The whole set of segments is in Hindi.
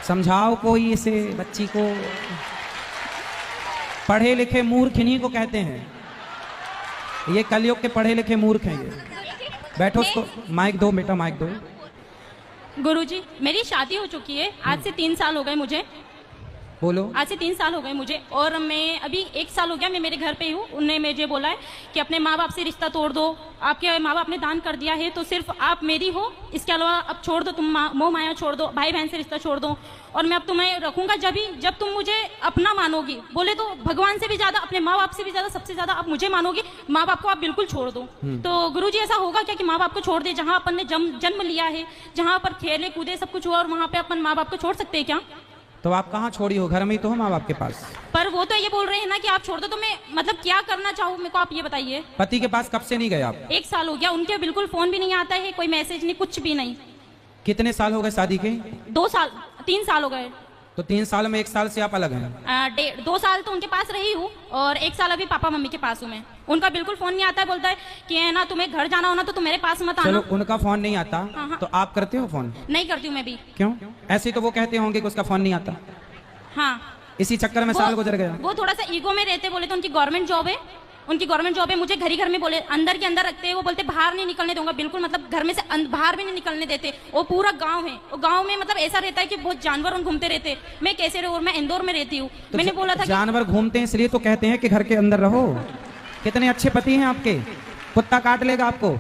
समझाओ कोई इसे बच्ची को। पढ़े लिखे मूर्ख इन्हीं को कहते हैं, ये कलयुग के पढ़े लिखे मूर्ख हैं ये। बैठो, उसको माइक दो बेटा, माइक दो। गुरुजी, मेरी शादी हो चुकी है, आज से 3 साल हो गए मुझे। बोलो। आज से 3 साल हो गए मुझे, और मैं अभी 1 साल हो गया मैं मेरे घर पे ही हूँ। उन्होंने मुझे बोला है कि अपने माँ बाप से रिश्ता तोड़ दो, आपके माँ बाप ने दान कर दिया है तो सिर्फ आप मेरी हो, इसके अलावा अब छोड़ दो, तुम मोह माया छोड़ दो, भाई बहन से रिश्ता छोड़ दो, और मैं अब तुम्हें रखूंगा जब तुम मुझे अपना मानोगी। बोले तो भगवान से भी ज्यादा, अपने माँ बाप से भी ज्यादा, सबसे ज्यादा आप मुझे मानोगी, माँ बाप को आप बिल्कुल छोड़ दो। तो गुरुजी, ऐसा होगा क्या कि माँ बाप को छोड़ दे? जहाँ अपन ने जन्म लिया है, जहाँ पर खेले कूदे सब कुछ हुआ, और वहाँ पे अपन माँ बाप को छोड़ सकते हैं क्या? तो आप कहाँ छोड़ी हो? घर में ही तो हो माँ बाप के पास। पर वो तो ये बोल रहे हैं ना कि आप छोड़ दो, तो मैं मतलब क्या करना चाहूँ मेरे को, आप ये बताइए। पति के पास कब से नहीं गए आप? 1 साल हो गया, उनके बिल्कुल फोन भी नहीं आता है, कोई मैसेज नहीं, कुछ भी नहीं। कितने साल हो गए शादी के? 2 साल 3 साल हो गए। तो 3 साल में 1 साल से आप अलग हैं? 2 साल तो उनके पास रही हूँ, और 1 साल अभी पापा मम्मी के पास हूँ मैं। उनका बिल्कुल फोन नहीं आता है, बोलता है कि है ना तुम्हें घर जाना हो ना तो तुम मेरे पास मत आना। चलो, उनका फोन नहीं आता। हाँ। तो आप करते हो फोन? नहीं करती हूँ मैं भी। क्यों? ऐसे तो वो कहते होंगे कि उसका फोन नहीं आता। हाँ, इसी चक्कर में साल गुजर गया। वो थोड़ा सा ईगो में रहते, बोले तो उनकी गवर्नमेंट जॉब है, उनकी गवर्नमेंट जॉब है। मुझे घर ही घर में बोले, अंदर के अंदर रखते हैं, वो बोलते बाहर नहीं निकलने दूंगा बिल्कुल, मतलब घर में से बाहर भी नहीं निकलने देते। वो पूरा गांव है, वो गांव में मतलब ऐसा रहता है कि बहुत जानवर घूमते रहते। मैं कैसे रहूं? मैं इंदौर में रहती हूँ। तो मैंने बोला था जानवर घूमते हैं इसलिए तो कहते हैं कि घर के अंदर रहो। कितने अच्छे पति हैं आपके, कुत्ता काट लेगा आपको,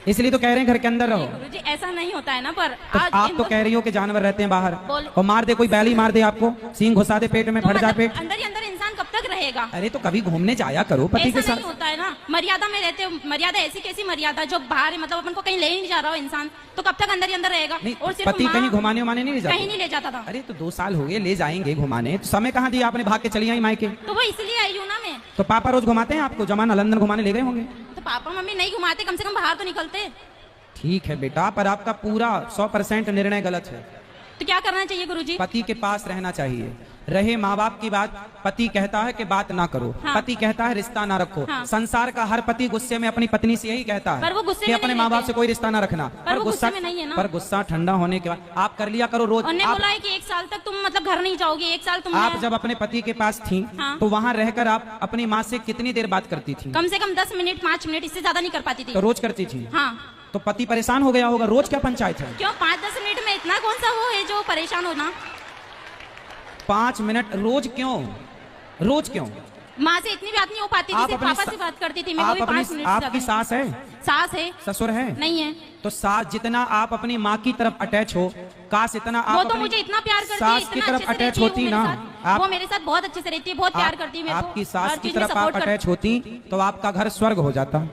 इसलिए तो कह रहे हैं घर के अंदर रहो। गुरुजी, ऐसा नहीं होता है ना। पर तो आप तो कह रही हो कि जानवर रहते हैं बाहर, और मार दे, कोई बैली मार दे आपको, सींग घुसा दे पेट में, फट जाए पेट। अंदर ही अंदर इंसान कब तक रहेगा? अरे तो कभी घूमने जाया करो पति के साथ। नहीं होता है ना, मर्यादा में रहते हो। मर्यादा ऐसी कैसी मर्यादा जो बाहर है, मतलब अपन को कहीं ले ही नहीं जा रहा हो इंसान, तो कब तक अंदर ही अंदर रहेगा? और पति कहीं घुमाने उमाने नहीं ले जाता? कहीं नहीं ले जाता था। अरे तो 2 साल हो गए, ले जाएंगे घुमाने, तो समय कहाँ दिया आपने? भाग के चली आई मायके। तो वो इसलिए आई हूँ ना मैं। तो पापा रोज घुमाते हैं आपको? जमाना लंदन घुमाने ले गए होंगे। तो पापा मम्मी नहीं घुमाते, कम से कम बाहर तो निकलते। ठीक है बेटा, पर आपका पूरा 100% निर्णय गलत है। तो क्या करना चाहिए गुरुजी? पति के पास रहना चाहिए। रहे माँ बाप की बात, पति कहता है कि बात ना करो। हाँ। पति कहता है रिश्ता ना रखो। हाँ। संसार का हर पति गुस्से में अपनी पत्नी से यही कहता है, पर वो गुस्से कि में अपने माँ बाप से कोई रिश्ता ना रखना। पर गुस्सा में नहीं है ना। पर गुस्सा ठंडा होने के बाद आप कर लिया करो रोज। उन्होंने बोला है कि 1 साल तक तुम मतलब घर नहीं जाओगी, 1 साल तुम। आप जब अपने पति के पास थी, हाँ। तो वहाँ रहकर आप अपनी माँ से कितनी देर बात करती थी? कम से कम 10 मिनट 5 मिनट, इससे ज्यादा नहीं कर पाती थी। तो रोज करती थी? हाँ। तो पति परेशान हो गया होगा, रोज क्या पंचायत है? क्यों 5-10 मिनट में इतना कौन सा वो है जो परेशान होना? 5 मिनट रोज क्यों? रोज क्यों? माँ से इतनी बात नहीं हो पाती थी, सिर्फ पापा से बात करती थी मैं, वो भी 5 मिनट। आपकी सास है? सास है। ससुर है? नहीं है। तो सास जितना आप अपनी माँ की तरफ अटैच हो, काश इतना आप वो तो मुझे इतना प्यार करती है, सास की तरफ अटैच होती ना। वो मेरे साथ बहुत अच्छे से रहती है, बहुत प्यार करती है। आपकी सास की तरफ आप अटैच होती तो आपका घर स्वर्ग हो जाता।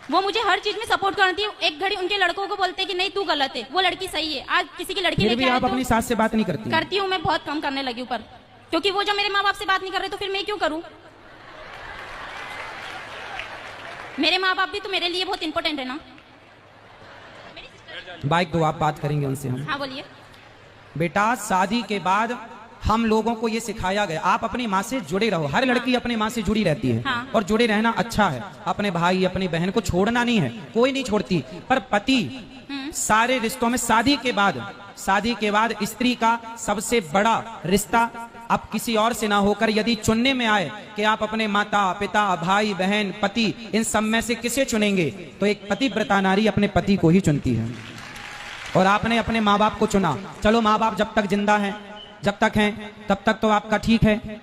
वो मुझे हर चीज में सपोर्ट करती है। एक घड़ी उनके लड़कों को बोलते हैं कि नहीं तू गलत है, वो लड़की सही है। आज किसी की लड़की फिर भी आप अपनी सास से बात नहीं करती? करती हूँ, मैं बहुत कम करने लगी हूँ, पर क्योंकि वो जब मेरे माँ बाप से बात नहीं कर रहे तो फिर मैं क्यों करूँ? मेरे माँ बाप भी तो मेरे लिए बहुत इंपॉर्टेंट है ना। बाइक दो, आप बात करेंगे उनसे हम। हाँ बोलिए। बेटा, शादी के बाद हम लोगों को ये सिखाया गया, आप अपनी माँ से जुड़े रहो। हर लड़की अपनी माँ से जुड़ी रहती है। हाँ। और जुड़े रहना अच्छा है। अपने भाई अपनी बहन को छोड़ना नहीं है, कोई नहीं छोड़ती। पर पति सारे रिश्तों में शादी के बाद स्त्री का सबसे बड़ा रिश्ता अब किसी और से ना होकर यदि चुनने में आए कि आप अपने माता पिता भाई बहन पति इन सब में से किसे चुनेंगे, तो एक पतिव्रता नारी अपने पति को ही चुनती है। और आपने अपने माँ बाप को चुना। चलो, माँ बाप जब तक जिंदा हैं, जब तक हैं तब तक तो आपका ठीक है।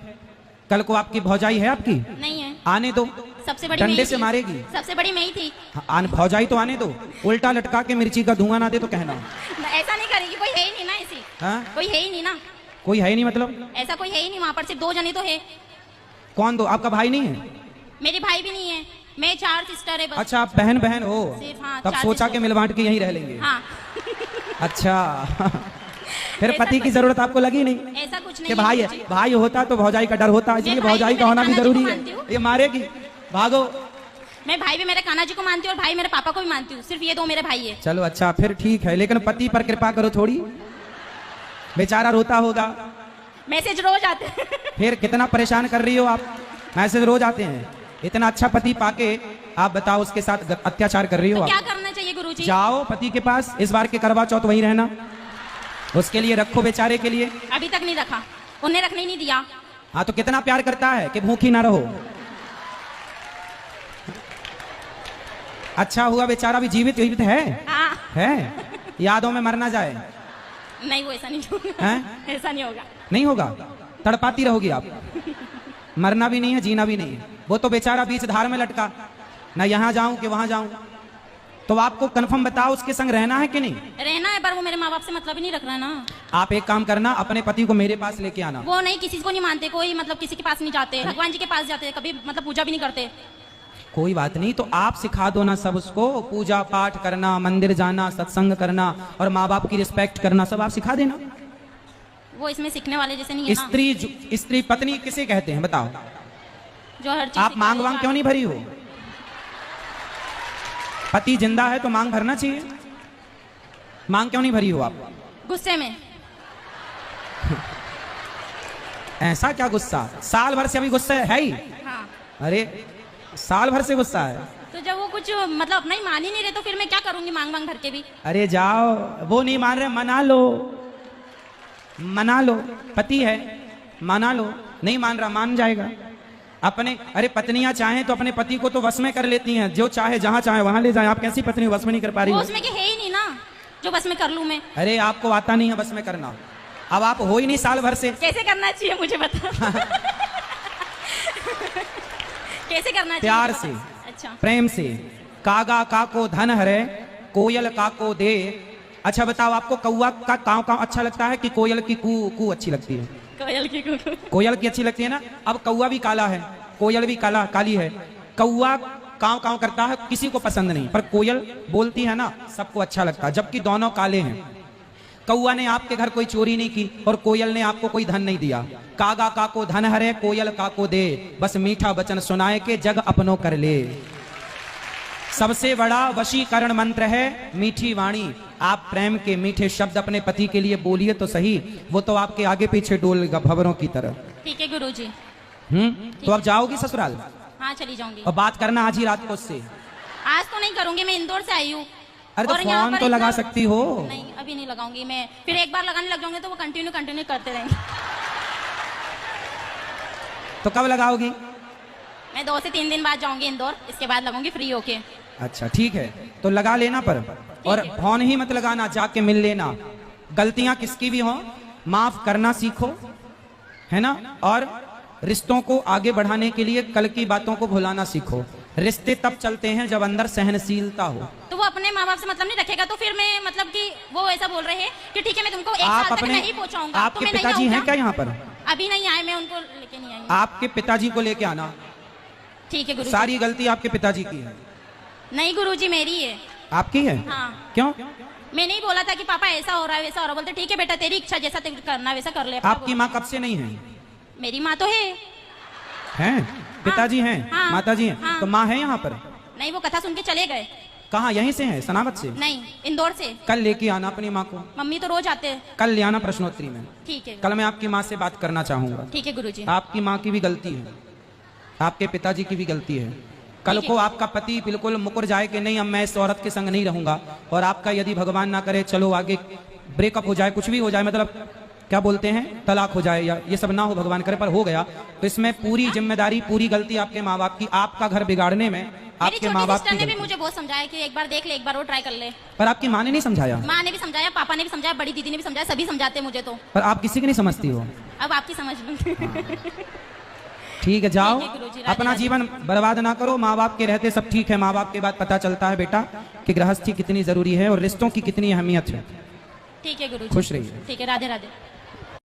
कल को आपकी भौजाई है आपकी? नहीं है। आने दो, सबसे बड़ी डंडे से मारेगी। सबसे बड़ी मैं ही थी। भौजाई तो आने दो, उल्टा लटका के मिर्ची का धुआं ना दे तो कहना। ऐसा नहीं करेगी, कोई है ही नहीं ना ऐसी। हाँ? कोई है ही नहीं ना। कोई है ही नहीं मतलब? ऐसा कोई है ही नहीं, वहाँ पर सिर्फ 2 जने तो है। कौन 2? आपका भाई नहीं है? मेरे भाई भी नहीं है, मैं 4 सिस्टर है बस। अच्छा, आप बहन बहन हो। हाँ, तब सोचा के मिल बांट के यहीं रह लेंगे। हाँ। अच्छा। फिर पति की जरूरत आपको लगी नहीं? ऐसा कुछ नहीं कि भाई है, भाई होता तो भौजाई का डर होता, इसलिए भौजाई का होना भी जरूरी है। ये मारेगी, भागो। मैं भाई भी मेरे कान्हा जी को मानती हूँ और भाई मेरे पापा को भी मानती हूँ, सिर्फ ये 2 मेरे भाई है। चलो अच्छा, फिर ठीक है, लेकिन पति पर कृपा करो थोड़ी, बेचारा रोता होगा। मैसेज रोज आते हैं। फिर कितना परेशान कर रही हो आप? मैसेज रोज आते हैं। इतना अच्छा पति पाके आप बताओ उसके साथ अत्याचार कर रही हो। तो आप क्या करना चाहिए गुरुजी? जाओ पति के पास, इस बार के करवा चौथ वहीं रहना। उसके लिए रखो बेचारे के लिए। अभी तक नहीं रखा, उन्हें रखने ही नहीं दिया। हाँ तो कितना प्यार करता है कि भूखी ना रहो। अच्छा हुआ बेचारा भी जीवित है। हाँ। है, यादों में मर ना जाए। नहीं वो ऐसा नहीं होगा। हैं? ऐसा नहीं होगा। नहीं होगा, तड़पाती रहोगी आप। मरना भी नहीं है, जीना भी नहीं है। वो तो बेचारा बीच धार में लटका, ना यहाँ जाऊं कि वहां जाऊं। तो आपको कंफर्म बताओ उसके संग रहना है कि नहीं? रहना है, पर वो मेरे माँ बाप से मतलब ही नहीं रख रहा है ना। आप एक काम करना, अपने पति को मेरे पास लेके आना। वो नहीं, किसी को नहीं मानते, कोई मतलब किसी के पास नहीं जाते, भगवान जी के पास जाते, कभी मतलब पूजा भी नहीं करते। कोई बात नहीं, तो आप सिखा दो ना सब उसको, पूजा पाठ करना, मंदिर जाना, सत्संग करना और माँ बाप की रिस्पेक्ट करना, सब आप सिखा देना। वो इसमें सीखने वाले जैसे नहीं है ना। स्त्री पत्नी किसे कहते हैं बताओ? जो हर चीज आप मांग वांग क्यों नहीं भरी हो? पति जिंदा है तो मांग भरना चाहिए। मांग क्यों नहीं भरी हो आप? गुस्से में। ऐसा क्या गुस्सा? साल भर से अभी गुस्सा है ही। हाँ। अरे साल भर से गुस्सा है तो जब वो कुछ मतलब अपना ही मान ही नहीं रहे तो फिर मैं क्या करूंगी मांग मांग भर के भी? अरे जाओ, वो नहीं मान रहे, मना लो, मना लो। पति है, मना लो। नहीं मान रहा, मान जाएगा। अपने अरे पत्नियां चाहें तो अपने पति को तो वश में कर लेती हैं, जो चाहे जहां चाहे वहां ले जाए। आप कैसी पत्नी वश में नहीं कर पा रही वो हो? उसमें के है ही नहीं ना जो बस में कर लूं मैं। अरे आपको आता नहीं है बस में करना। अब आप हो ही नहीं साल भर से। कैसे करना चाहिए मुझे बता। कैसे करना चाहिए? प्यार से, अच्छा, प्रेम से। कागा का को धन हरे, कोयल का को दे। अच्छा बताओ, आपको कौआ का काव काव अच्छा लगता है कि कोयल की कू कू अच्छी लगती है? कोयल की कू। कोयल की अच्छी लगती है ना। अब कौआ भी काला है, कोयल भी काली है। कौआ काव काव करता है, किसी को पसंद नहीं, पर कोयल बोलती है ना, सबको अच्छा लगता है, जबकि दोनों काले हैं। कौआ ने आपके घर कोई चोरी नहीं की और कोयल ने आपको कोई धन नहीं दिया। कागा का को धन हरे, कोयल का को दे, बस मीठा वचन सुनाए के जग अपनों कर ले। सबसे बड़ा वशीकरण मंत्र है मीठी वाणी। आप प्रेम के मीठे शब्द अपने पति के लिए बोलिए तो सही, वो तो आपके आगे पीछे डोलेगा भंवरों की तरह। ठीक है गुरुजी। तो अब जाओगी ससुराल? हाँ चली जाऊंगी। और बात करना आज ही रात को उससे। आज तो नहीं करूंगी, मैं इंदौर से आई हूँ। अरे तो फोन तो लगा सकती हो। नहीं अभी नहीं लगाऊंगी मैं, फिर एक बार लगाने लग जाऊंगे तो वो कंटिन्यू करते रहेंगे। तो कब लगाओगी? मैं 2 से 3 दिन बाद जाऊंगी इंदौर, इसके बाद लगूंगी फ्री होके। अच्छा ठीक है, तो लगा लेना पर, और फोन ही मत लगाना, जाके मिल लेना। गलतियां किसकी भी हो माफ करना सीखो, है ना। और रिश्तों को आगे बढ़ाने के लिए कल की बातों को भुलाना सीखो। रिश्ते तब चलते हैं जब अंदर सहनशीलता हो। तो वो अपने माँ बाप से मतलब नहीं रखेगा तो फिर मैं मतलब कि वो ऐसा बोल रहे हैं कि ठीक है मैं तुमको 1 साल तक नहीं पहुंचाऊंगा। आपके पिताजी हैं क्या यहाँ पर? अभी नहीं आए, मैं उनको लेके नहीं आई। आपके पिताजी को लेके आना। ठीक है गुरुजी। सारी गलती आपके पिताजी की है। नहीं गुरुजी मेरी है। आपकी है? हाँ। क्यों? मैं नहीं बोला था कि पापा ऐसा हो रहा है वैसा हो रहा है, बोलते ठीक है बेटा तेरी इच्छा जैसा करना वैसा कर ले। आपकी माँ कब से नहीं है? मेरी माँ तो है। हैं? पिताजी हैं? हाँ, माताजी हैं? हाँ। तो माँ है यहाँ पर? नहीं वो कथा सुन के चले गए। कहाँ? यहीं से है, सनावत से? नहीं इंदौर से। कल लेके आना अपनी माँ को। मम्मी तो रोज आते हैं। कल ले आना प्रश्नोत्तरी में। ठीक है। कल मैं आपकी माँ से बात करना चाहूंगा। ठीक है गुरुजी। आपकी माँ की भी गलती है, आपके पिताजी की भी गलती है। कल को आपका पति बिल्कुल मुकर जाए कि नहीं अब मैं इस औरत के संग नहीं रहूंगा, और आपका यदि भगवान ना करे चलो आगे ब्रेकअप हो जाए, कुछ भी हो जाए, मतलब क्या बोलते हैं तलाक हो जाए, या ये सब ना हो भगवान करे, पर हो गया तो इसमें पूरी जिम्मेदारी पूरी गलती आपके माँ बाप की। आपका घर बिगाड़ने में आपके माँ बाप की ने भी गलती। मुझे बहुत समझाया कि एक बार देख ले, एक बार वो ट्राई कर ले। पर आपकी माँ ने नहीं समझाया? माँ ने भी समझाया, पापा ने भी समझाया, बड़ी दीदी ने भी समझाया, सभी समझाते मुझे तो। पर आप किसी की नहीं समझती हो। अब आपकी समझ लूंगी। ठीक है, जाओ ठीक है गुरुजी, राधे अपना राधे। जीवन बर्बाद ना करो। माँ बाप के रहते सब ठीक है, माँ बाप के बाद पता चलता है बेटा कि गृहस्थी कितनी जरूरी है और रिश्तों की कितनी अहमियत है। ठीक है गुरुजी। खुश रहिए। ठीक है, राधे राधे।